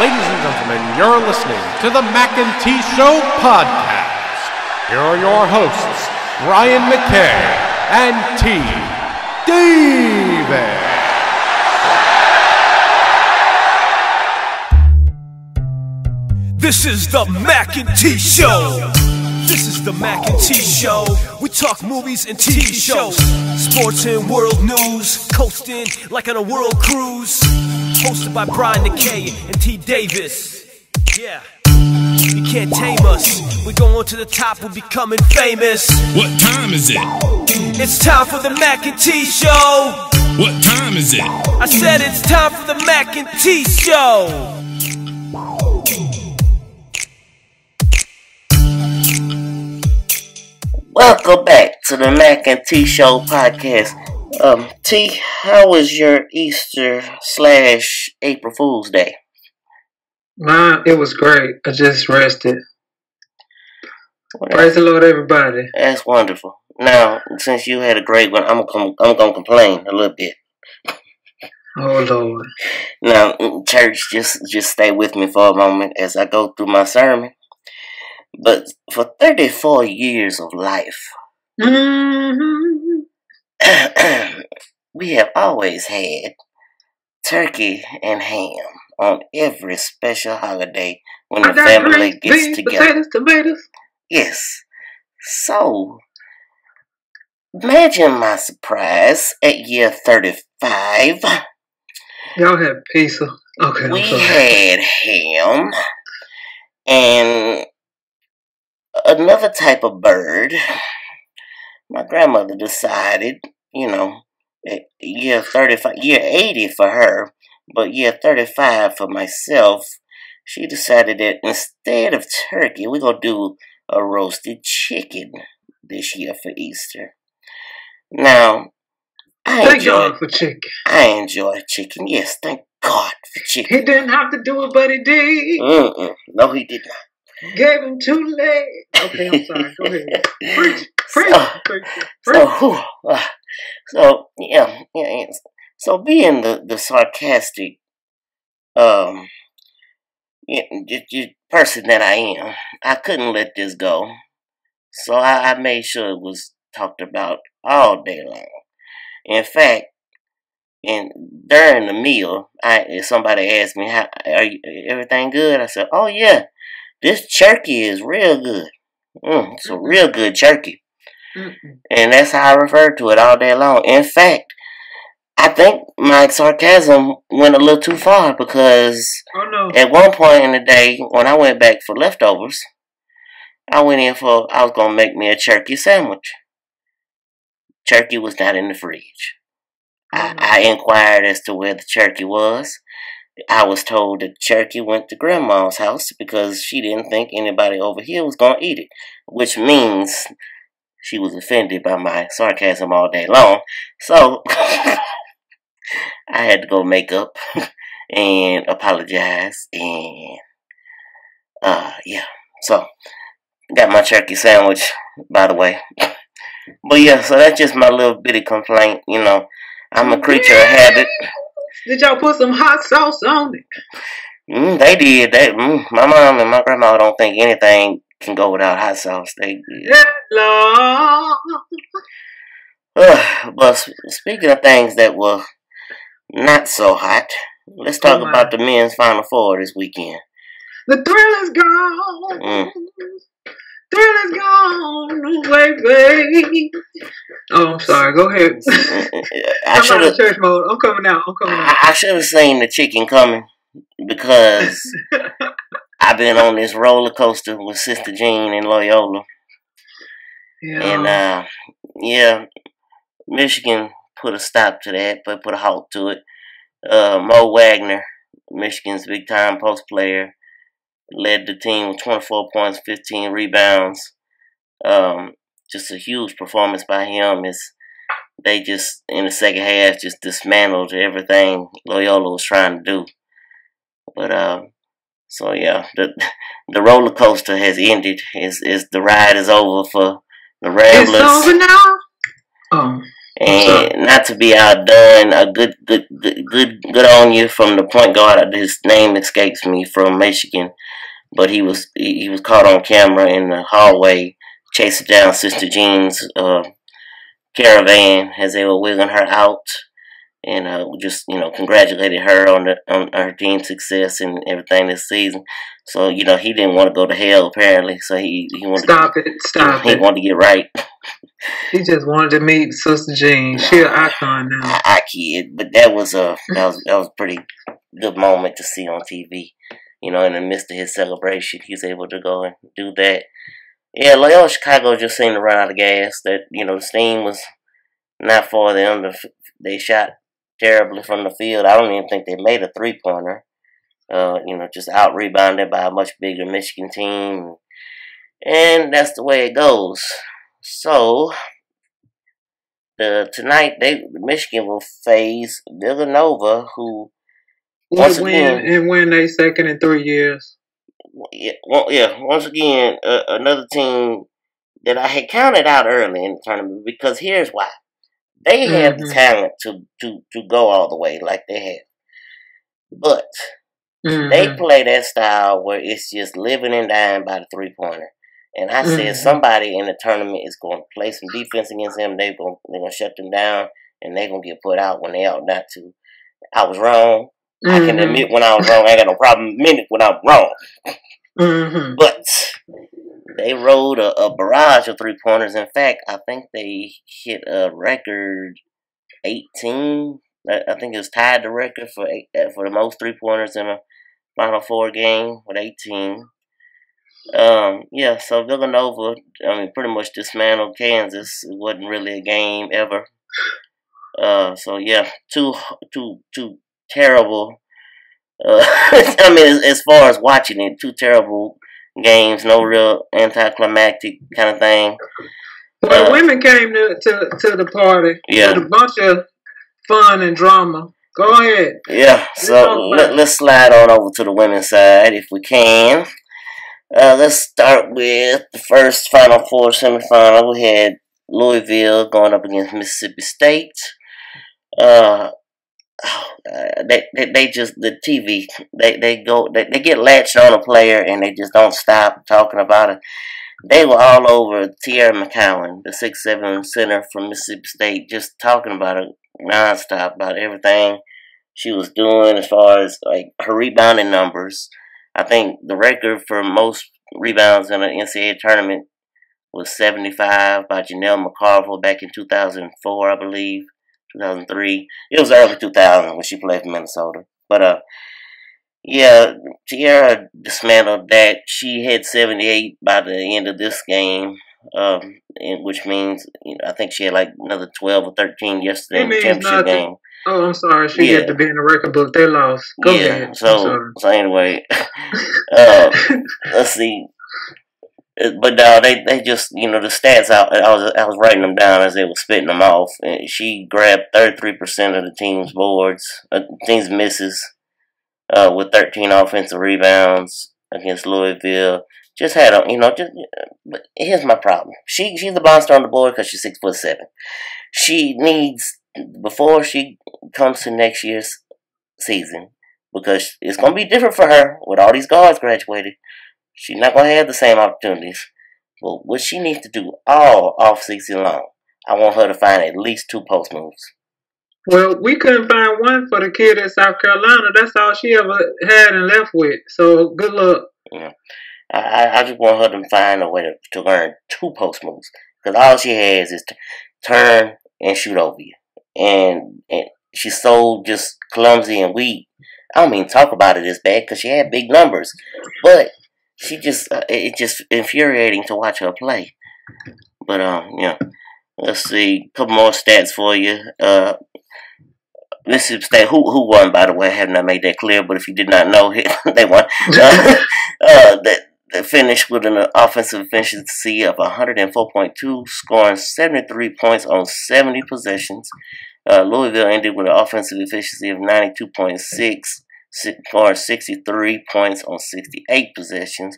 Ladies and gentlemen, you're listening to the Mackay T Podcast. Here are your hosts, Ryan Mackay and T Davis. This is the Mackay T Show. This is the Mackay T Show. We talk movies and TV shows, sports and world news, coasting like on a world cruise. Hosted by Brian Mackay and T Davis. Yeah, you can't tame us. We're going to the top, we're becoming famous. What time is it? It's time for the Mackay T Show. What time is it? I said it's time for the Mackay T Show. Welcome back to the Mackay T Show podcast. T, how was your Easter/April Fool's Day? Man, it was great. I just rested. Praise the Lord, everybody. That's wonderful. Now, since you had a great one, I'm gonna complain a little bit. Oh Lord. Now, church, just stay with me for a moment as I go through my sermon. But for 34 years of life, we have always had turkey and ham on every special holiday when the family gets together. Potatoes, tomatoes. Yes. So, imagine my surprise at year 35. Y'all had pizza. Okay, We had ham and another type of bird. My grandmother decided, at year 35, year 80 for her, but year 35 for myself, she decided that instead of turkey, we're going to do a roasted chicken this year for Easter. Now, thank God for chicken. I enjoy chicken. Yes, thank God for chicken. He didn't have to do it, but he did. No, he did not. Gave him 2 legs. Okay, I'm sorry. Go ahead. Preach. So being the sarcastic person that I am, I couldn't let this go. So I made sure it was talked about all day long. In fact, during the meal, if somebody asked me, everything good? I said, oh yeah, this turkey is real good. It's a real good turkey. And that's how I refer to it all day long. In fact, I think my sarcasm went a little too far because at one point in the day, when I went back for leftovers, I was going to make me a turkey sandwich. Turkey was not in the fridge. I inquired as to where the turkey was. I was told that turkey went to Grandma's house because she didn't think anybody over here was going to eat it, which means she was offended by my sarcasm all day long. So I had to go make up and apologize, and yeah. So got my turkey sandwich, by the way. But yeah, so that's just my little bitty complaint. I'm a creature of habit. Did y'all put some hot sauce on it? They did. My mom and my grandma don't think anything can go without hot sauce. But speaking of things that were not so hot, let's talk about the men's Final Four this weekend. The thrill is gone. Thrill is gone away, baby. Oh, I'm sorry. Go ahead. I'm out of church mode. I'm coming out. I should have seen the chicken coming because I've been on this roller coaster with Sister Jean in Loyola. Yeah. And, Michigan put a stop to that, but put a halt to it. Mo Wagner, Michigan's big-time post player, led the team with 24 points, 15 rebounds. Just a huge performance by him. They just, in the second half, just dismantled everything Loyola was trying to do. But, so yeah, the roller coaster has ended. The ride is over for the Ramblers. It's over now? Oh. And not to be outdone, a good on you from the point guard. His name escapes me, from Michigan, but he was caught on camera in the hallway chasing down Sister Jean's caravan as they were wheeling her out, and just congratulated her on her team's success and everything this season. So he didn't want to go to hell apparently. So he wanted he wanted to get right. He just wanted to meet Sister Jean. She an icon now. I kid, but that was a pretty good moment to see on TV. In the midst of his celebration, he was able to go and do that. Yeah, Loyola Chicago just seemed to run out of gas. That the steam was not for them. They shot terribly from the field. I don't even think they made a 3-pointer. Just out rebounded by a much bigger Michigan team, and that's the way it goes. So tonight Michigan will face Villanova, who once again win their second in 3 years. Once again, another team that I had counted out early in the tournament, because here's why. They have the talent to go all the way like they have. But they play that style where it's just living and dying by the 3-pointer. And I said somebody in the tournament is going to play some defense against them. They're going to shut them down, and they're going to get put out when they ought not to. I was wrong. I can admit when I was wrong. I ain't got no problem admitting when I'm wrong. But they rode a barrage of 3-pointers. In fact, I think they hit a record 18. I think it was tied the record for the most 3-pointers in a Final Four game with 18. So Villanova, pretty much dismantled Kansas. It wasn't really a game ever. Two terrible. As far as watching it, 2 terrible games. No real anticlimactic kind of thing. Well, women came to the party. Yeah, with a bunch of fun and drama. Go ahead. Yeah. So let's slide on over to the women's side if we can. Let's start with the first Final Four semifinal. We had Louisville going up against Mississippi State. They just, the TV, they get latched on a player and they just don't stop talking about it. They were all over Tierra McCowan, the 6'7" center from Mississippi State, just talking about it nonstop, about everything she was doing as far as like her rebounding numbers. I think the record for most rebounds in an NCAA tournament was 75 by Janelle McCarville back in 2004, I believe, 2003. It was early 2000 when she played for Minnesota. But Tierra dismantled that. She had 78 by the end of this game, which means I think she had like another 12 or 13 yesterday in the championship game. Oh, I'm sorry. She had to be in the record book. They lost. Go ahead. So anyway, let's see. But no, they just, the stats out. I was writing them down as they were spitting them off. And she grabbed 33% of the team's boards, team's misses, with 13 offensive rebounds against Louisville. Just had but here's my problem. She's the monster on the board because she's 6'7". She needs, before she comes to next year's season, because it's going to be different for her with all these guards graduated. She's not going to have the same opportunities. But what she needs to do all off-season long, I want her to find at least 2 post moves. Well, we couldn't find one for the kid at South Carolina. That's all she ever had and left with. So, good luck. Yeah. I just want her to find a way to learn 2 post moves. Because all she has is to turn and shoot over you. And she's so just clumsy and weak. I don't mean talk about it as bad because she had big numbers. But she just, it's just infuriating to watch her play. But, let's see. A couple more stats for you. Mississippi State, who won, by the way, I have not made that clear, but if you did not know, they won. They finished with an offensive efficiency of 104.2, scoring 73 points on 70 possessions. Louisville ended with an offensive efficiency of 92.6, scoring 63 points on 68 possessions.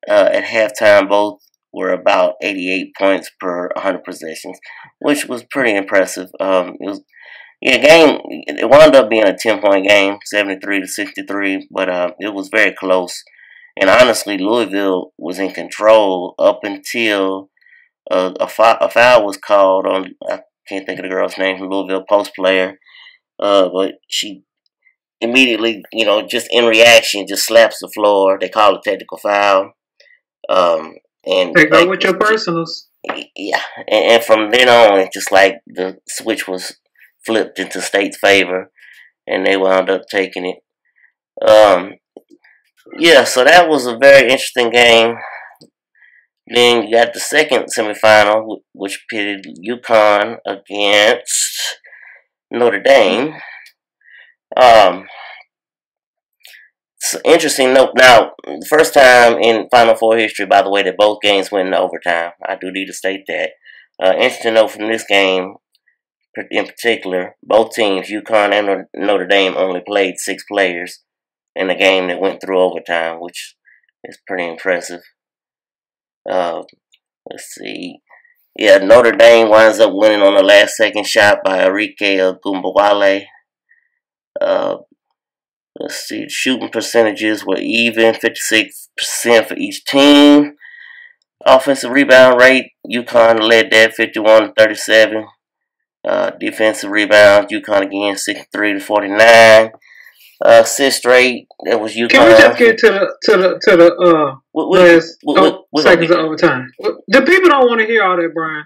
At halftime, both were about 88 points per 100 possessions, which was pretty impressive. It wound up being a 10-point game, 73-63, but it was very close. And honestly, Louisville was in control up until a foul was called on, I can't think of the girl's name, from Louisville, post player. But she immediately, just in reaction, just slaps the floor. They call it a technical foul. And they go with your personals. Yeah, and from then on, it's just like the switch was flipped into State's favor, and they wound up taking it. Yeah, so that was a very interesting game. Then you got the second semifinal, which pitted UConn against Notre Dame. So interesting note. Now, the first time in Final Four history, by the way, that both games went in overtime. I do need to state that. Interesting note from this game, in particular, both teams, UConn and Notre Dame, only played 6 players in a game that went through overtime, which is pretty impressive. Let's see. Yeah, Notre Dame winds up winning on the last second shot by Enrique Gumbawale. Let's see, the shooting percentages were even, 56% for each team. Offensive rebound rate, UConn led that, 51-37. Defensive rebounds, UConn again, 63-49. Assist rate, that was UConn. Can we just get to the last seconds of overtime? The people don't want to hear all that, Brian.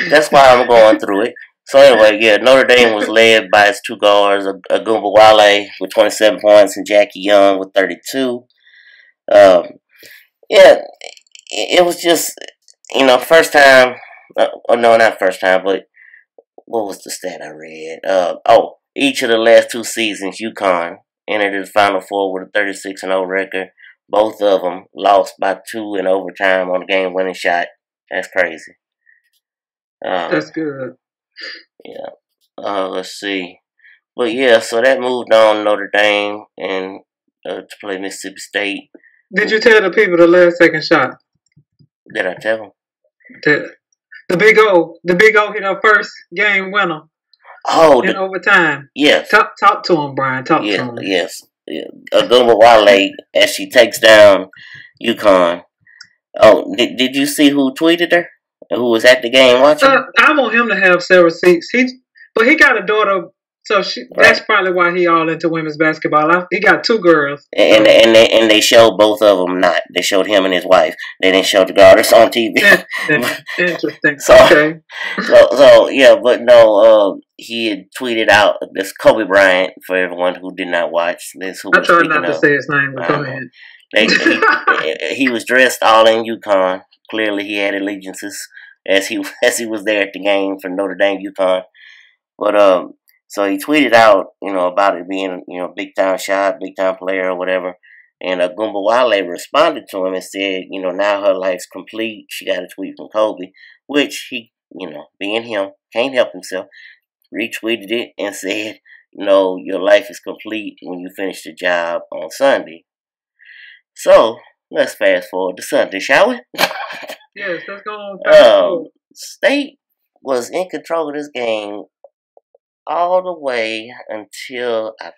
That's why I'm going through it. So anyway, yeah, Notre Dame was led by its 2 guards, Gumbawale with 27 points and Jackie Young with 32. Yeah, it was just, first time, no, not first time, but what was the stat I read? Each of the last 2 seasons, UConn entered the Final Four with a 36-0 record. Both of them lost by 2 in overtime on the game-winning shot. That's crazy. That's good. Yeah. Let's see. But yeah, so that moved on Notre Dame and to play Mississippi State. Did you tell the people the last second shot? Did I tell them? The Big O hit our first game winner. In overtime. Yes. Talk to him, Brian. Talk to him. Yes. Yeah. Gumbawale, as she takes down UConn. Oh, did you see who tweeted her? Who was at the game watching? I want him to have several seats. But he got a daughter, so that's probably why he all into women's basketball. He got 2 girls, and they showed both of them not. They showed him and his wife. They didn't show the daughters on TV. Interesting. Okay. So yeah, but no. He had tweeted out this Kobe Bryant for everyone who did not watch this. I tried not to say his name, but go ahead. He was dressed all in UConn. Clearly, he had allegiances as he was there at the game for Notre Dame UConn. But so he tweeted out, about it being, big time shot, big time player or whatever. And Gumbawale responded to him and said, now her life's complete. She got a tweet from Kobe, which he, being him, can't help himself, retweeted it and said, your life is complete when you finish the job on Sunday. So let's fast forward to Sunday, shall we? Yes, let's go on. State was in control of this game all the way until I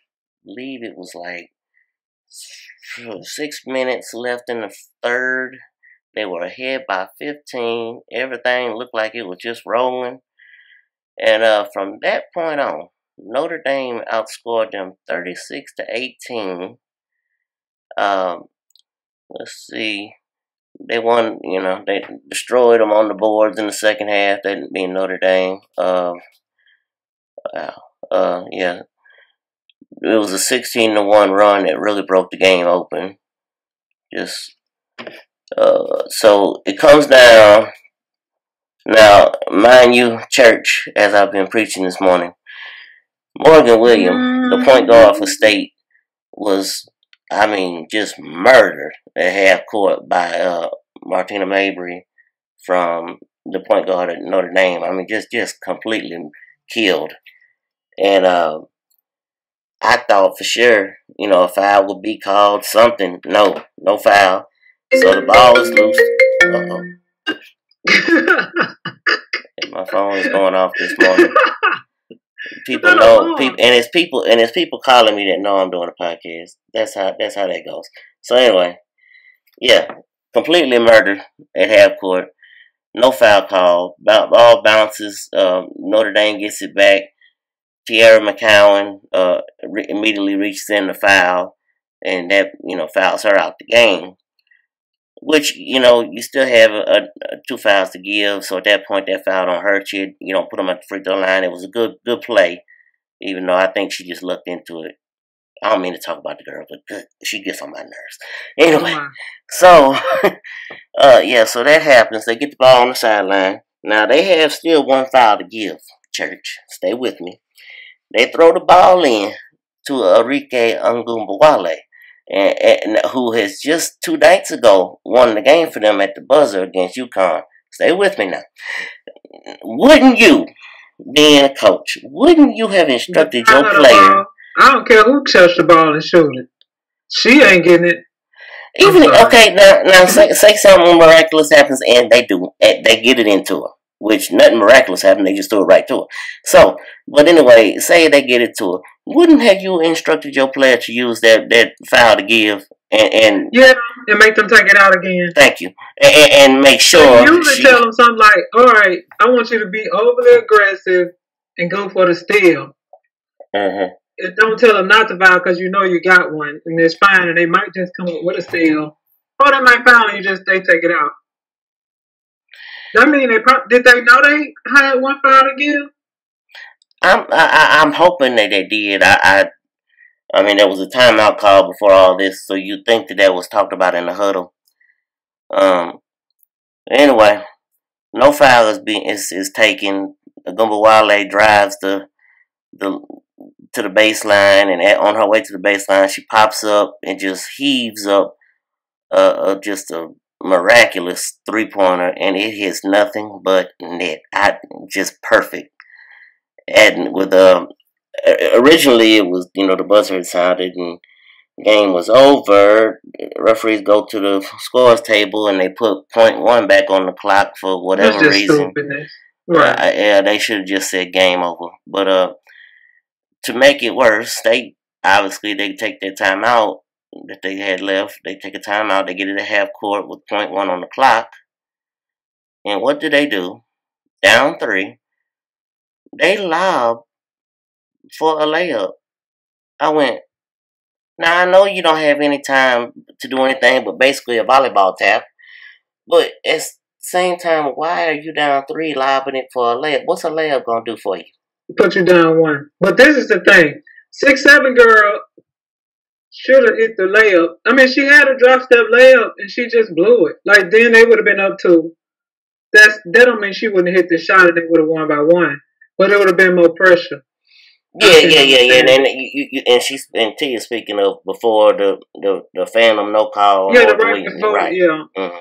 believe it was like 6 minutes left in the third. They were ahead by 15. Everything looked like it was just rolling. And from that point on, Notre Dame outscored them 36-18. Let's see. They won, they destroyed them on the boards in the second half. That didn't mean Notre Dame. Yeah. It was a 16-1 run that really broke the game open. So it comes down. Now, mind you, church, as I've been preaching this morning, Morgan Williams, the point guard for State, was, just murdered at half court by Martina Mabry from the point guard at Notre Dame. Just completely killed. And I thought for sure, a foul would be called, something. No foul. So the ball is loose. My phone is going off this morning. People know people, and it's people calling me that know I'm doing a podcast. That's how that goes. So anyway, yeah, completely murdered at half court. No foul call. Ball bounces. Notre Dame gets it back. Tierra McCowan immediately reaches in the foul, and that fouls her out the game. Which you still have two fouls to give. So at that point, that foul don't hurt you. You don't put them at the free throw line. It was a good play, even though I think she just looked into it. I don't mean to talk about the girl, but she gets on my nerves. Anyway, so so that happens. They get the ball on the sideline. Now they have still one foul to give. Church, stay with me. They throw the ball in to Enrique Ngumbawale, and who has just 2 nights ago won the game for them at the buzzer against UConn. Stay with me now. Wouldn't you, being a coach, wouldn't you have instructed your player? I don't care who touched the ball and showed it. She ain't getting it. Even okay, now say something miraculous happens and they get it into her, which nothing miraculous happened. They just threw it right to her. So, but anyway, say they get it to her. Wouldn't have you instructed your player to use that foul to give and make them take it out again? Thank you, and make sure. You usually tell them something like, "All right, I want you to be overly aggressive and go for the steal." And don't tell them not to foul because you know you got one and it's fine, and they might just come up with a steal, or they might foul and they take it out. That mean did they know they had one foul to give? I'm hoping that they did. I mean, there was a timeout call before all this, so you think that was talked about in the huddle. Anyway, no foul is taken. Gumbawale drives to the baseline, and on her way to the baseline, she pops up and just heaves up just a miraculous 3-pointer, and it hits nothing but net. Just perfect. And with originally it was the buzzer had sounded and the game was over. Referees go to the scores table and they put .1 back on the clock for whatever reason. Stupidness. Right. They should have just said game over. But to make it worse, they take their timeout that they had left. They take a timeout. They get it at half court with .1 on the clock. And what do? Down 3. They lob for a layup. I went, now I know you don't have any time to do anything but basically a volleyball tap. But at the same time, why are you down 3 lobbing it for a layup? What's a layup going to do for you? Put you down 1. But this is the thing. 6'7" girl should have hit the layup. I mean, she had a drop step layup and she just blew it. Like, then they would have been up 2. That don't mean she wouldn't hit the shot and they would have won by 1. But it would have been more pressure. Yeah. And Tia speaking of before the phantom no call. Yeah, the right before, right. Yeah. Mm-hmm.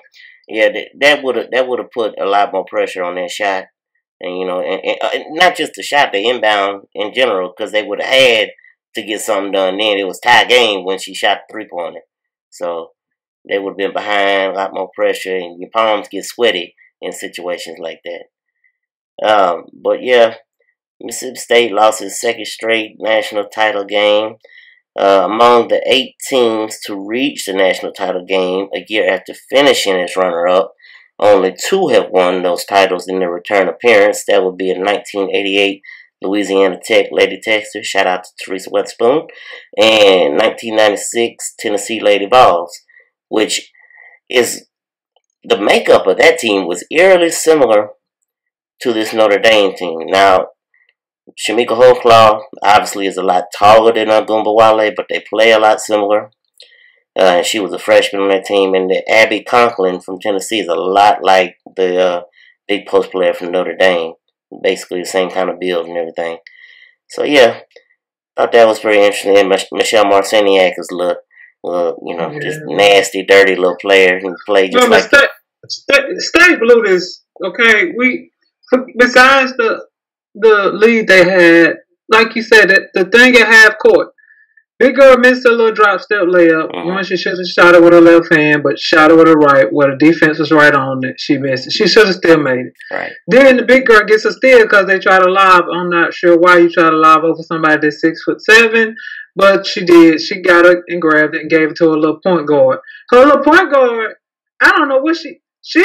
Yeah, that would have put a lot more pressure on that shot, and and not just the shot, the inbound in general, because they would have had to get something done. Then it was tie game when she shot the 3-pointer, so they would have been behind, a lot more pressure, and your palms get sweaty in situations like that. But yeah. Mississippi State lost its 2nd straight national title game. Among the 8 teams to reach the national title game a year after finishing as runner-up, only 2 have won those titles in their return appearance. That would be in 1988, Louisiana Tech Lady Texas, shout out to Teresa Weatherspoon, and 1996, Tennessee Lady Vols, which is the makeup of that team was eerily similar to this Notre Dame team. Now, Shamika Holclaw obviously is a lot taller than Gumbawale, but they play a lot similar. She was a freshman on that team, and the Abby Conklin from Tennessee is a lot like the big post player from Notre Dame. Basically the same kind of build and everything. So yeah, thought that was pretty interesting. And Michelle Marciniak is just nasty, dirty little player who played just like. State blew this. Okay, besides the lead they had, like you said, the thing at half court, Big girl missed a little drop step layup. One, she should have shot it with her left hand, but shot it with her right, where the defense was right on it. She missed it. She should have still made it. Right. Then the big girl gets a steal because they try to lob. I'm not sure why you try to lob over somebody that's 6'7", but she did. She got it and grabbed it and gave it to her little point guard. Her little point guard, I don't know what she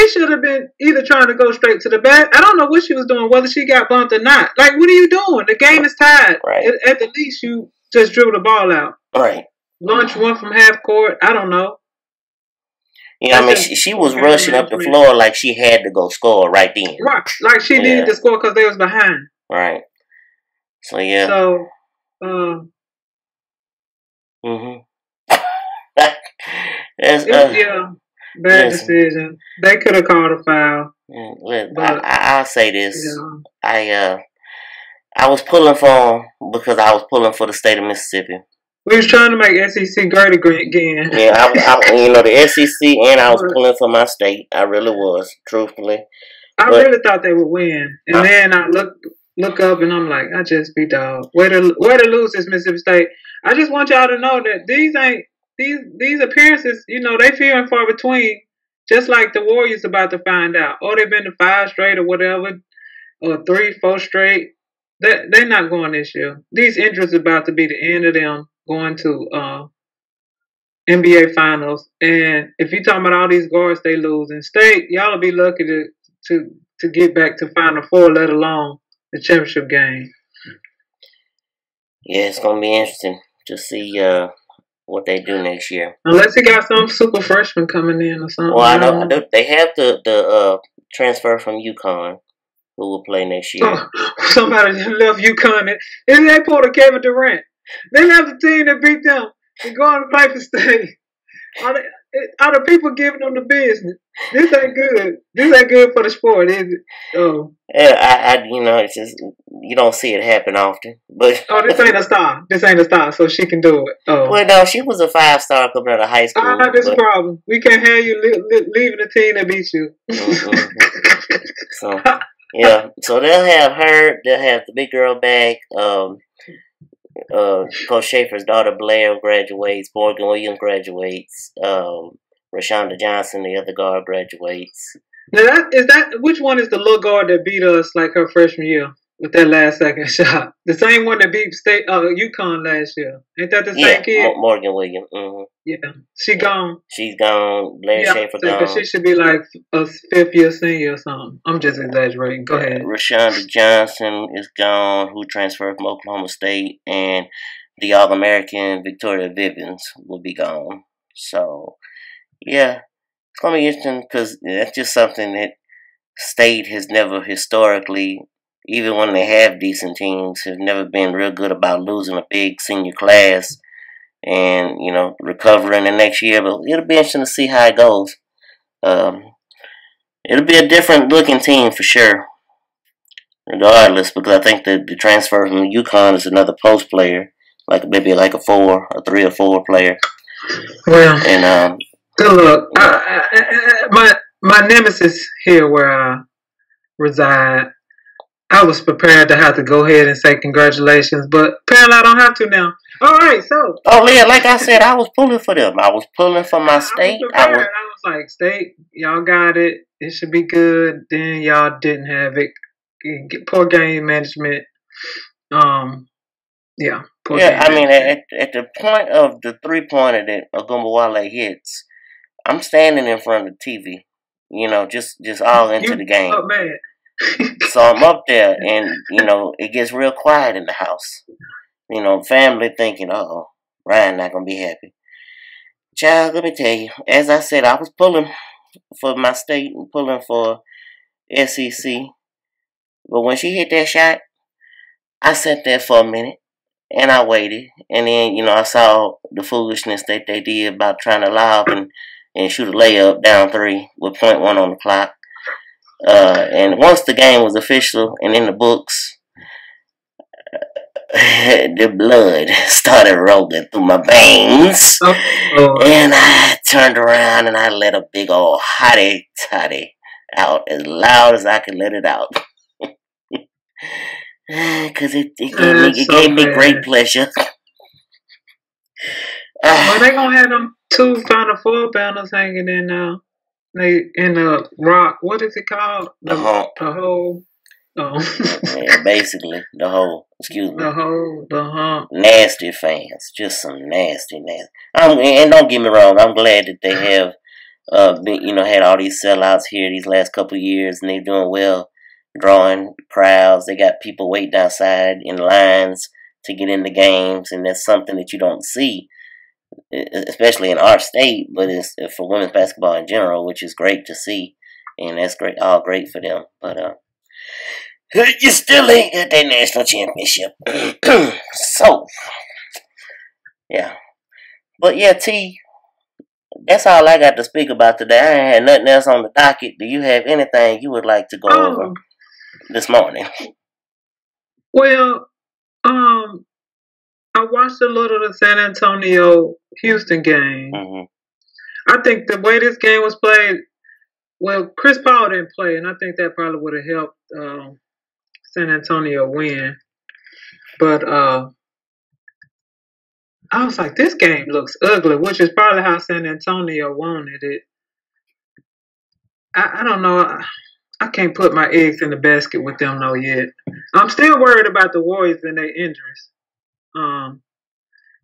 should have been either trying to go straight to the back. I don't know what she was doing, whether she got bumped or not. Like, what are you doing? The game is tied. Right. At the least, you just dribble the ball out. Right. Launch one from half court. I don't know. Yeah, I mean, she was rushing up the floor like she had to go score right then. Right. Like she needed to score because they was behind. Right. So, yeah. So, bad decision. They could have called a foul. I'll say this. I was pulling for him because I was pulling for the state of Mississippi. We was trying to make SEC great again. Yeah, I the SEC, and I was pulling for my state. I really was, truthfully. I really thought they would win, and then I look up, and I'm like, I just be dog. Way to lose this Mississippi State. I just want y'all to know that these appearances, they few and far between. Just like the Warriors about to find out. Oh, they've been to 5 straight or whatever, or 3, 4 straight. They're not going this year. These injuries are about to be the end of them going to NBA Finals. And if you're talking about all these guards they lose in state, y'all will be lucky to get back to Final Four, let alone the championship game. Yeah, it's gonna be interesting to see what they do next year. Unless they got some super freshman coming in or something. Well, I know they have the transfer from UConn who will play next year. Oh, somebody left UConn. Isn't that part of Kevin Durant? They left the team that beat them and going to play for state. Are the people giving them the business? This ain't good. This ain't good for the sport, is it? Oh. Yeah, it's just you don't see it happen often. But this ain't a star. This ain't a star, so she can do it. Oh. Well, no, she was a 5-star coming out of high school. This a problem. We can't have you leaving the team that beat you. So yeah, so they'll have her. They'll have the big girl back. Coach Schaefer's daughter Blair graduates. Morgan Williams graduates. Rashonda Johnson, the other guard, graduates. Now which one is the little guard that beat us like her freshman year with that last second shot? The same one that beat State UConn last year. Ain't that the same kid? Morgan Williams. Mm-hmm. Yeah, she gone. She's gone. Blair Schaefer gone. She should be like a 5th year senior or something. I'm just exaggerating. Go ahead. Rashonda Johnson is gone, who transferred from Oklahoma State, and the All-American Victoria Vivens will be gone. So, yeah, it's going to be interesting because that's just something that State has never historically, even when they have decent teams, have never been real good about losing a big senior class and, recovering the next year. But it'll be interesting to see how it goes. It'll be a different looking team for sure, regardless, because I think the transfer from UConn is another post player, like maybe like a 4, a 3 or 4 player. Well, and good luck. My nemesis here where I reside, I was prepared to have to go ahead and say congratulations, but apparently I don't have to now. All right, so. Oh, yeah, like I said, I was pulling for them. I was pulling for my state. I was like, state, y'all got it. It should be good. Then y'all didn't have it. Poor game management. Yeah. Yeah, I mean, at the point of the 3-pointer that Ogumbawale hits, I'm standing in front of the TV, just all into the game. Oh, man. So I'm up there, and, it gets real quiet in the house. Family thinking, uh-oh, Ryan not going to be happy. Child, let me tell you, as I said, I was pulling for my state and pulling for SEC. But when she hit that shot, I sat there for a minute, and I waited. And then, I saw the foolishness that they did about trying to lob and shoot a layup down 3 with 0.1 on the clock. And once the game was official and in the books, the blood started rolling through my veins. And I turned around and I let a big old hottie toddy out as loud as I could let it out. Because it gave me great pleasure. Well, they gonna have them 2 Final Four banners hanging in now. They in the rock. What is it called? The hump. The hole. Oh. Yeah, basically the hole. Excuse me. The hole. The hump. Nasty fans, just some nasty. And don't get me wrong, I'm glad that they have, had all these sellouts here these last couple of years, and they're doing well, drawing crowds. They got people waiting outside in lines to get in the games, and that's something that you don't see, especially in our state, but it's for women's basketball in general, which is great to see, and that's great, all great for them. But you still ain't got that national championship. So, yeah. But yeah, T, that's all I got to speak about today. I ain't had nothing else on the docket. Do you have anything you would like to go over this morning? Well, I watched a little of the San Antonio-Houston game. Mm-hmm. I think the way this game was played, well, Chris Paul didn't play, and I think that probably would have helped San Antonio win. But I was like, this game looks ugly, which is probably how San Antonio wanted it. I don't know. I can't put my eggs in the basket with them though yet. I'm still worried about the Warriors and their injuries.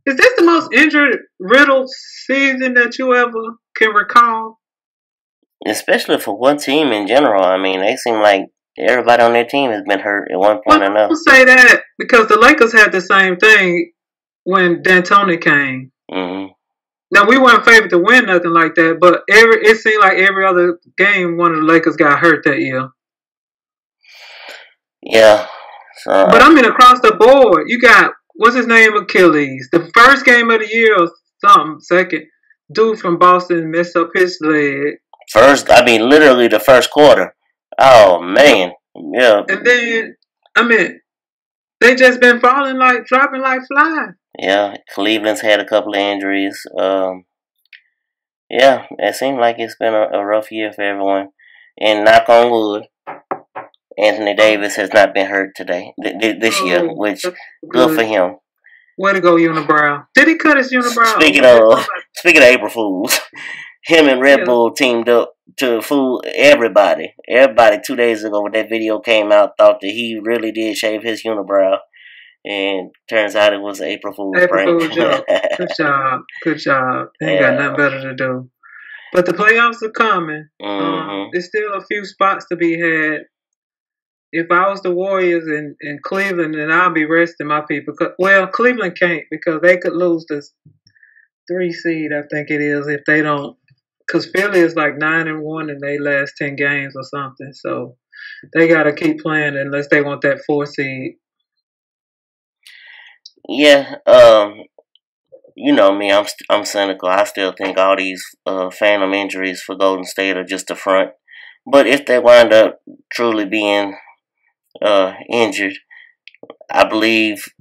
Is this the most injury-riddled season that you ever can recall? Especially for one team in general. I mean, they seem like everybody on their team has been hurt at one point or another. I don't say that because the Lakers had the same thing when D'Antoni came. Mm-hmm. Now, we weren't favored to win nothing like that, but it seemed like every other game one of the Lakers got hurt that year. Yeah. But I mean, across the board, you got, what's his name, Achilles. The first game of the year or something, second, dude from Boston messed up his leg. Literally the first quarter. Oh, man. Yeah. And then, they just been dropping like flies. Yeah, Cleveland's had a couple of injuries. Yeah, it seems like it's been a rough year for everyone. And knock on wood, Anthony Davis has not been hurt this year, which good for him. Way to go, Unibrow. Did he cut his Unibrow? Speaking of April Fools, him and Red Bull teamed up to fool everybody. Everybody 2 days ago when that video came out thought that he really did shave his unibrow. And turns out it was an April Fool's prank. Good job. They ain't got nothing better to do. But the playoffs are coming. Mm-hmm. There's still a few spots to be had. If I was the Warriors in Cleveland, then I'll be resting my people. Well, Cleveland can't because they could lose the 3 seed, I think it is, if they don't. Because Philly is like 9-1 in their last 10 games or something. So they got to keep playing unless they want that 4 seed. Yeah, you know me, I'm cynical. I still think all these phantom injuries for Golden State are just a front. But if they wind up truly being injured, I believe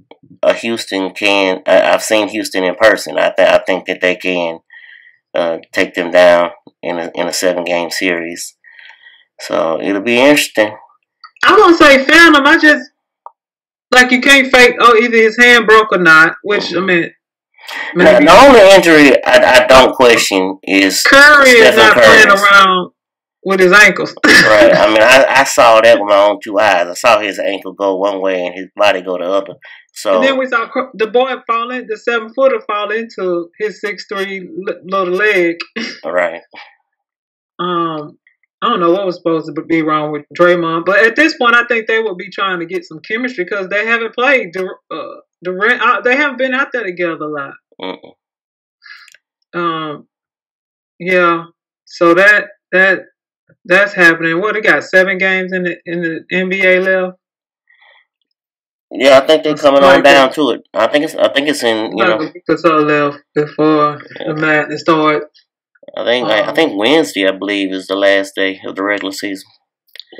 Houston can. I've seen Houston in person. I think that they can take them down in a 7-game series. So it'll be interesting. I won't say phantom. I just. Like, you can't fake, either his hand broke or not, which, now, the only injury I don't question is Curry Stephen is not playing around with his ankles. Right. I saw that with my own 2 eyes. I saw his ankle go one way and his body go the other. So, and then we saw the boy fall in, the 7-footer fall into his 6'3" little leg. Right. I don't know what was supposed to be wrong with Draymond, but at this point, I think they will be trying to get some chemistry because they haven't played. They haven't been out there together a lot. Yeah. So that's happening. What, they got 7 games in the NBA left? Yeah, I think they're coming on down to it. I think it's in It's all left before the madness starts. I think Wednesday, I believe, is the last day of the regular season.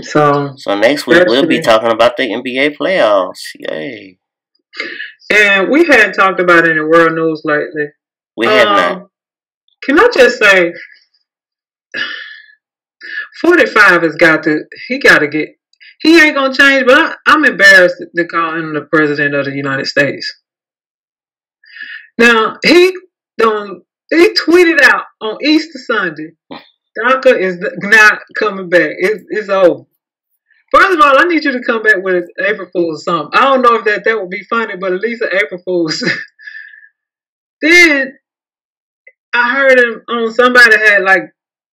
So next week we'll be talking about the NBA playoffs. Yay! And we hadn't talked about any world news lately. We have not. Can I just say, 45 has got to. He ain't gonna change. But I'm embarrassed to call him the president of the United States. Now he He tweeted out on Easter Sunday, DACA is not coming back. It's over. First of all, I need you to come back with April Fool's or something. I don't know if that would be funny, but at least an April Fool's. Then I heard him on somebody had like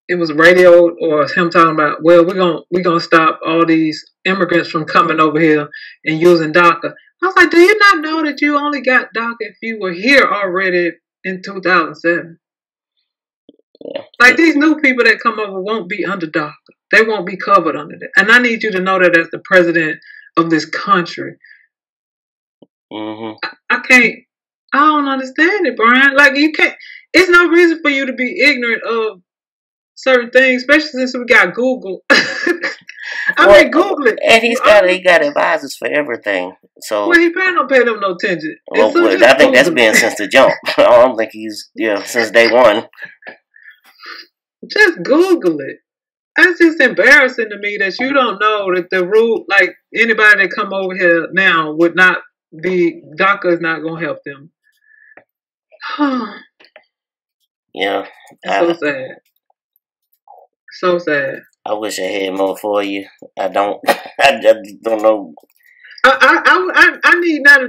it was radio or him talking about, well, we're gonna stop all these immigrants from coming over here and using DACA. I was like, do you not know that you only got DACA if you were here already in 2007? Yeah. Like these new people that come over won't be under DACA. They won't be covered under that. And I need you to know that as the president of this country. Mm-hmm. I don't understand it, Brian. Like you can't. It's no reason for you to be ignorant of certain things, especially since we got Google. I mean, Google it. And he got advisors for everything. So well, he better not pay them no attention. Well, so I think that's been since the jump. I don't think he's since day one. Just Google it. That's just embarrassing to me that you don't know that the rule, like anybody that come over here now would not be, DACA is not going to help them. Yeah. So sad. So sad. I wish I had more for you. I don't. I just don't know. I need now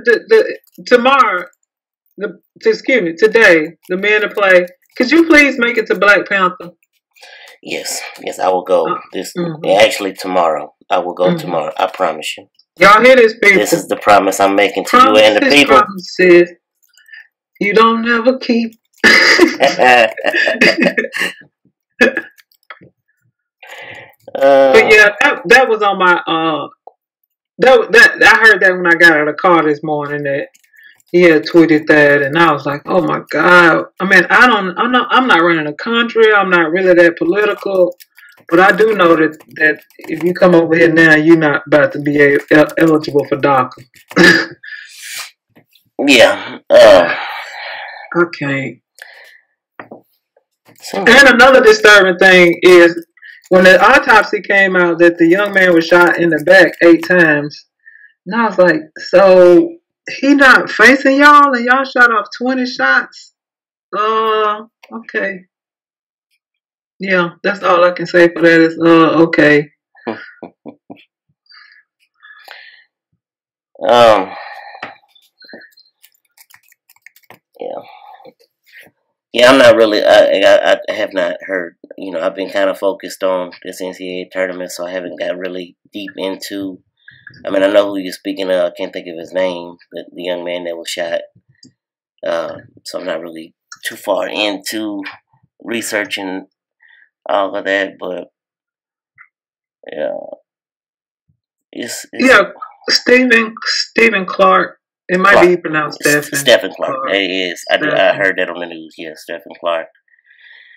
tomorrow. Excuse me, today, the men to play. Could you please make it to Black Panther? Yes, I will go. Actually tomorrow. I will go tomorrow. I promise you. Y'all hear this, people? This is the promise I'm making to you and the people. Promises you don't never keep. But yeah, that was on my that I heard that when I got out of the car this morning that he had tweeted that, and I was like, oh my God. I mean, I'm not running a country. I'm not really that political, but I do know that if you come over here now, you're not about to be eligible for DACA. Yeah. I can't. And another disturbing thing is when the autopsy came out that the young man was shot in the back 8 times. And I was like, so he not facing y'all and y'all shot off 20 shots? Okay. Yeah, that's all I can say for that is, okay. Yeah, I'm not really, I have not heard, I've been kind of focused on this NCAA tournament, so I haven't got really deep into, I mean, I know who you're speaking of, I can't think of his name, the young man that was shot, so I'm not really too far into researching all of that, but, yeah, Stephen Clark. It might be pronounced Stephen. Stephen Clark. It is. I heard that on the news. Yeah, Stephen Clark.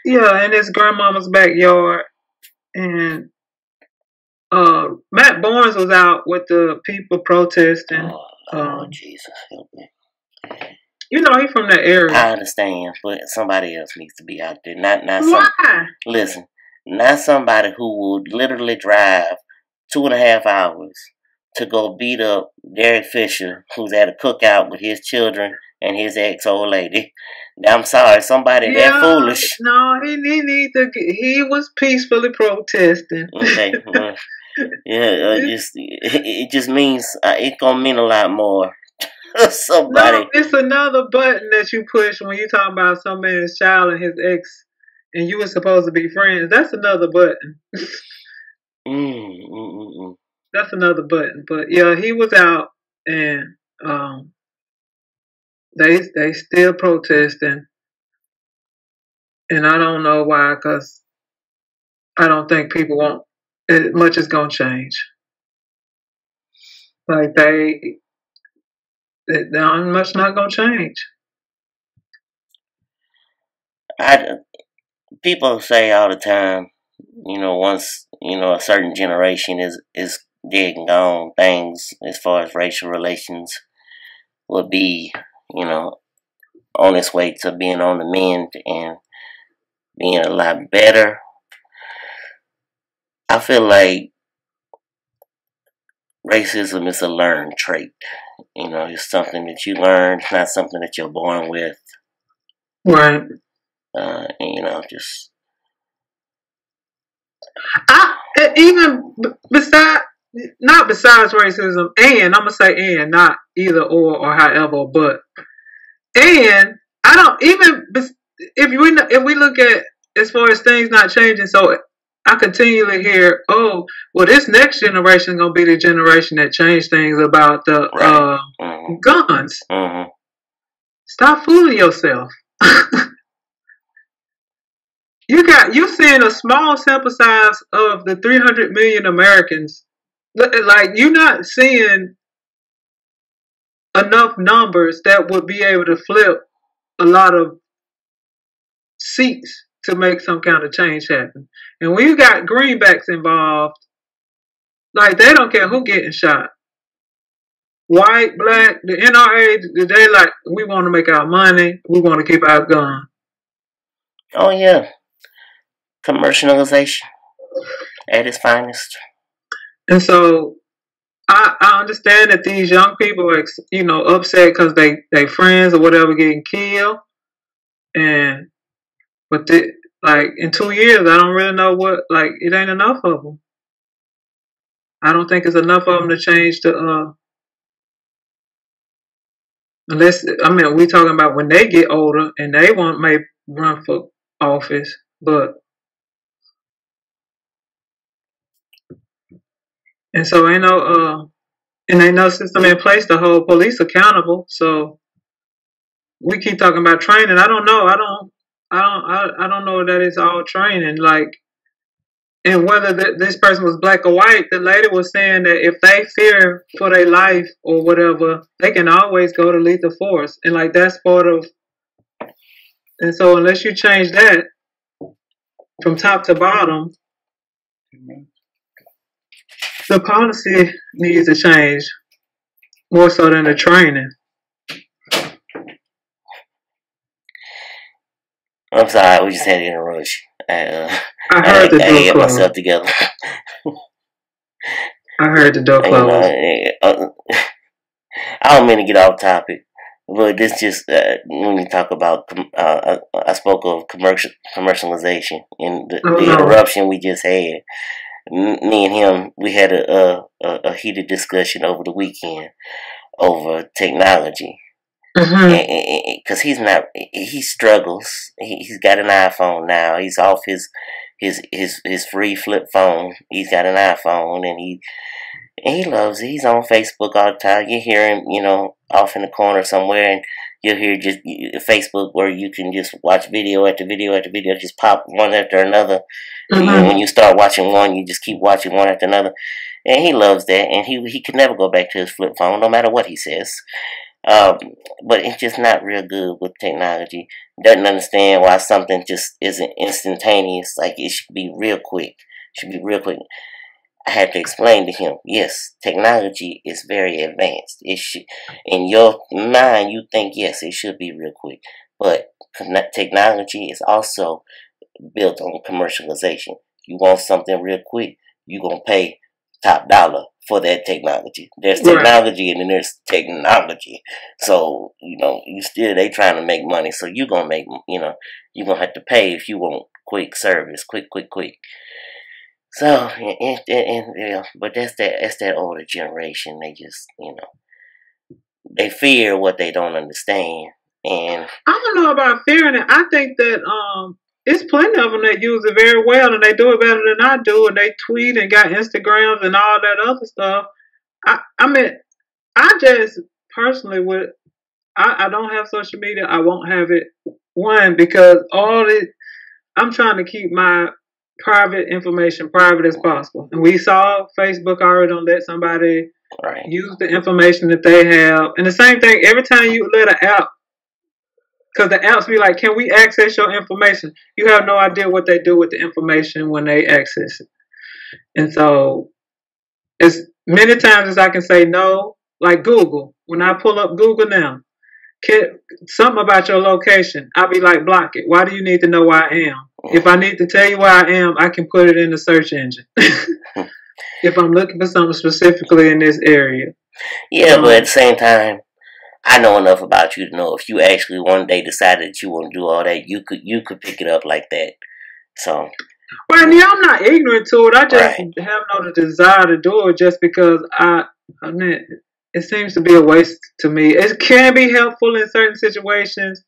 Yeah, in his grandmama's backyard. And Matt Barnes was out with the people protesting. Oh, Jesus, help me. He's from that area. I understand, but somebody else needs to be out there. Not Why? Listen, not somebody who would literally drive 2.5 hours to go beat up Derek Fisher, who's at a cookout with his children and his ex-old lady. I'm sorry, somebody that foolish. No, he was peacefully protesting. Okay. It just means it's gonna mean a lot more. Somebody. No, it's another button that you push when you talk about some man's child and his ex, and you were supposed to be friends. That's another button. That's another button. But yeah, he was out and they still protesting. And I don't know why, because I don't think people want much is gonna change. Like much not gonna change. People say all the time, once a certain generation is dead and gone, things as far as racial relations will be, on its way to being on the mend and being a lot better. I feel like racism is a learned trait. It's something that you learn, it's not something that you're born with. Right. And, you know, just even besides racism, and I'm gonna say and, not either or however, but and I don't even if we look at as far as things not changing, so I continually hear, oh, well, this next generation is gonna be the generation that change things about the guns. Mm-hmm. Stop fooling yourself. You seeing a small sample size of the 300 million Americans. Like, you're not seeing enough numbers that would be able to flip a lot of seats to make some kind of change happen. And when you got greenbacks involved, like, they don't care who getting shot. White, black, the NRA, they like, we want to make our money, we want to keep our gun. Oh, yeah. Commercialization at its finest. And so I understand that these young people are, you know, upset because they friends or whatever getting killed. But like, in 2 years, I don't really know what, like, it ain't enough of them. I don't think it's enough of them to change the, unless, I mean, we talking about when they get older and they may run for office, but, and so ain't no system in place to hold police accountable. So we keep talking about training. I don't know. I don't know that it's all training. Like, and whether this person was black or white, the lady was saying that if they fear for their life or whatever, they can always go to lethal force. And like, that's part of. And so unless you change that from top to bottom, the policy needs to change more so than the training. I'm sorry, we just had to interrupt you. I heard the door get close. myself together. I heard the door close. I don't mean to get off topic, but this just when we talk about I spoke of commercialization and the interruption we just had. Me and him, we had a heated discussion over the weekend over technology. Because he struggles. He's got an iPhone now. He's off his free flip phone. He's got an iPhone, and he loves it. He's on Facebook all the time. You hear him, you know, off in the corner somewhere, and you'll hear just Facebook where you can just watch video after video after video, just pop one after another. And when you start watching one, you just keep watching one after another. And he loves that, and he can never go back to his flip phone, no matter what he says. But it's just not real good with technology. Doesn't understand why something just isn't instantaneous. Like, it should be real quick. I had to explain to him, yes, technology is very advanced. It should, in your mind, you think, yes, it should be real quick. But technology is also built on commercialization. You want something real quick, you're going to pay top dollar for that technology. There's technology and then there's technology. So, you know, they trying to make money. So you're going to make, you know, you're going to have to pay if you want quick service, quick. So, but that's that older generation. They just, you know, they fear what they don't understand. And I don't know about fearing it. I think that it's plenty of them that use it very well, and they do it better than I do, and they tweet and got Instagrams and all that other stuff. I mean, I just personally I don't have social media. I won't have it. One, because I'm trying to keep my private information private as possible. And we saw Facebook already don't let somebody use the information that they have. And the same thing, every time you let an app, because the apps be like, can we access your information? You have no idea what they do with the information when they access it. And so, as many times as I can say no, like Google. When I pull up Google now, something about your location, I'll be like, block it. Why do you need to know where I am? If I need to tell you where I am, I can put it in the search engine. If I'm looking for something specifically in this area. Yeah, but at the same time, I know enough about you to know if you actually one day decided that you want to do all that, you could pick it up like that. So. Well, yeah, I'm not ignorant to it. I just have no desire to do it just because I mean, it seems to be a waste to me. It can be helpful in certain situations,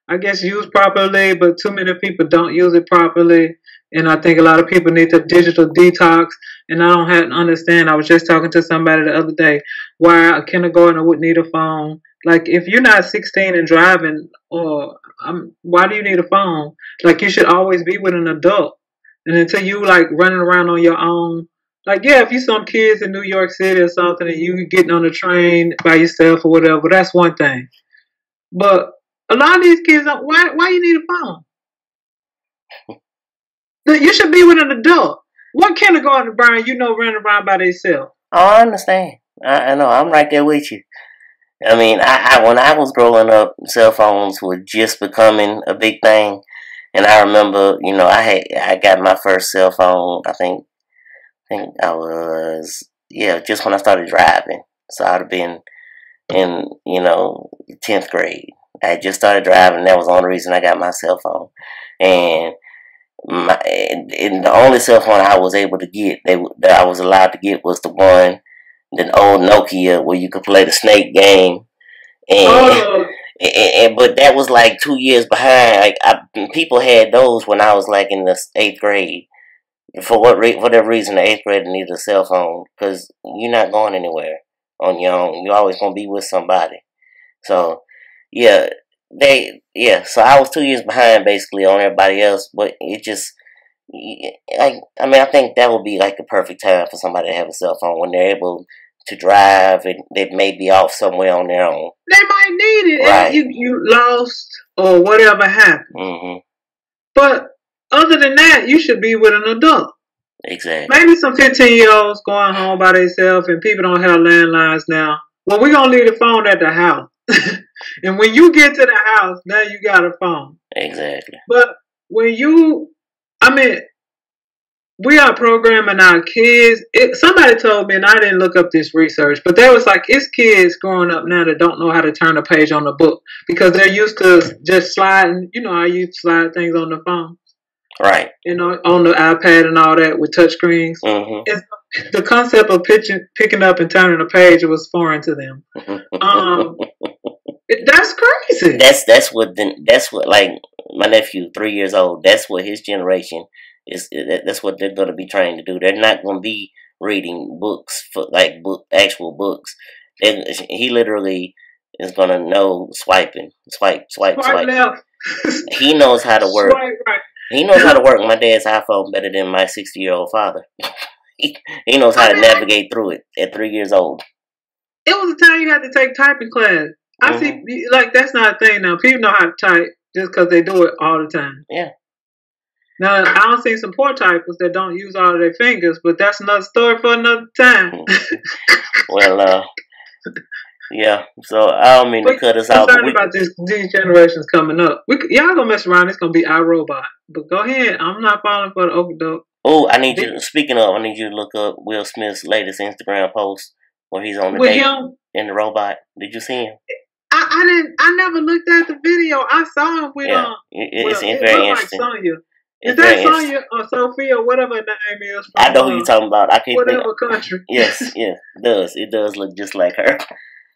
I guess, used properly, but too many people don't use it properly. And I think a lot of people need to digital detox. And I don't have to understand. I was just talking to somebody the other day why a kindergartner would need a phone. Like, if you're not 16 and driving, why do you need a phone? Like, you should always be with an adult. And until you, like, running around on your own. Like, yeah, if you some kids in New York City or something and you getting on the train by yourself or whatever, that's one thing. But a lot of these kids, why you need a phone? You should be with an adult. What kindergarten, Brian, running around by themselves? Oh, I understand. I know. I'm right there with you. I mean, when I was growing up, cell phones were just becoming a big thing. And I remember, I got my first cell phone, I think I was, just when I started driving. So I'd have been in, 10th grade. I had just started driving. That was the only reason I got my cell phone. And the only cell phone I was able to get, that I was allowed to get, was the old Nokia where you could play the snake game. But that was like 2 years behind. Like, people had those when I was like in the 8th grade. For whatever reason, the 8th grader needed a cell phone because you're not going anywhere on your own. You're always gonna be with somebody. So so I was 2 years behind basically on everybody else. But it just, I think that would be like the perfect time for somebody to have a cell phone when they're able to drive and they may be off somewhere on their own. They might need it right. if you lost or whatever happened. Mm-hmm. But other than that, you should be with an adult. Exactly. Maybe some 15-year-olds going home by themselves and people don't have landlines now. Well, we're going to leave the phone at the house. And when you get to the house, now you got a phone. Exactly. But when we are programming our kids. Somebody told me, and I didn't look up this research, but there was like, it's kids growing up now that don't know how to turn a page on the book because they're used to just sliding. You know how you slide things on the phone. Right. On the iPad and all that with touch screens. Mm-hmm. The concept of picking up and turning a page was foreign to them. That's crazy. That's what like my nephew, 3 years old. That's what his generation is. That's what they're going to be trained to do. They're not going to be reading books for actual books. He literally is going to know swiping, swipe left. He knows how to work. Swipe right. He knows how to work my dad's iPhone better than my 60-year-old father. He knows how to navigate through it at 3 years old. It was a time you had to take typing class. I see, like, that's not a thing now. People know how to type just because they do it all the time. Yeah. Now, I don't see some poor typers that don't use all of their fingers, but that's another story for another time. Well, yeah. So I don't mean to cut us out. I'm sorry about these generations coming up. Y'all gonna mess around. It's gonna be iRobot. But go ahead. I'm not falling for the okey-doke. Oh, I need you. Speaking of, I need you to look up Will Smith's latest Instagram post where he's on the date in the robot. Did you see him? I didn't. I never looked at the video. I saw him with it's very interesting. Like Sonya. Is that Sonya or Sophia, whatever her name is? I know who you're talking about. I can't whatever country. Yes, it does. It does look just like her.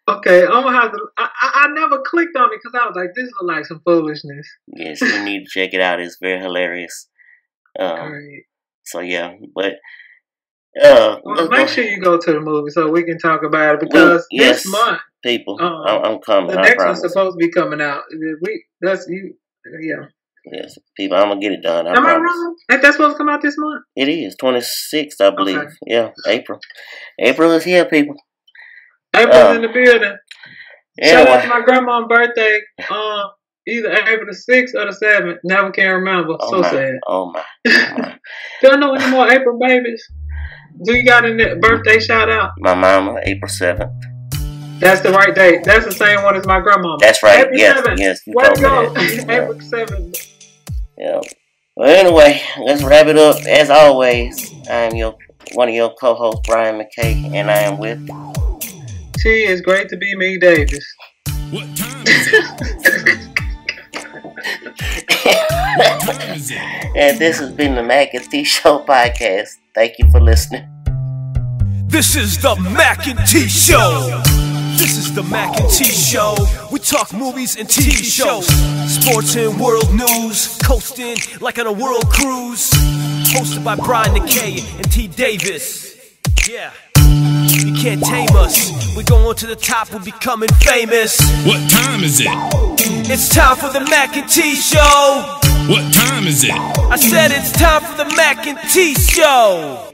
Okay, I'm gonna have to. I never clicked on it because I was like, this looks like some foolishness. Yes, you need to check it out. It's very hilarious. Great. So yeah, but make sure you go to the movie so we can talk about it because this month, people, I'm coming. The next one's supposed to be coming out. Yes, people, I'm gonna get it done. Am I wrong? Ain't that supposed to come out this month? It is 26th, I believe. Okay. Yeah, April. April is here, people. April's in the building. Shout out to my grandma's birthday. Either April the 6th or the 7th. Never can remember. Sad. Oh my. Do I know any more April babies? Do you got a birthday shout out? My mama, April 7th. That's the right date. That's the same one as my grandma. That's right. April 7th. Yes. You told me that. April 7th. Yeah. Well, anyway, let's wrap it up. As always, I am one of your co-hosts, Brian McKay, and I am with T. It's great to be Mackay Davis. What time is it? What time is it? And this has been the Mackay T Show podcast. Thank you for listening. This is the Mackay T Show. This is the Mackay T Show. We talk movies and TV shows, sports and world news, coasting like on a world cruise. Hosted by Brian Mackay and T Davis. Yeah. You can't tame us. We're going to the top, we're becoming famous. What time is it? It's time for the Mackay T Show. What time is it? I said it's time for the Mackay T Show.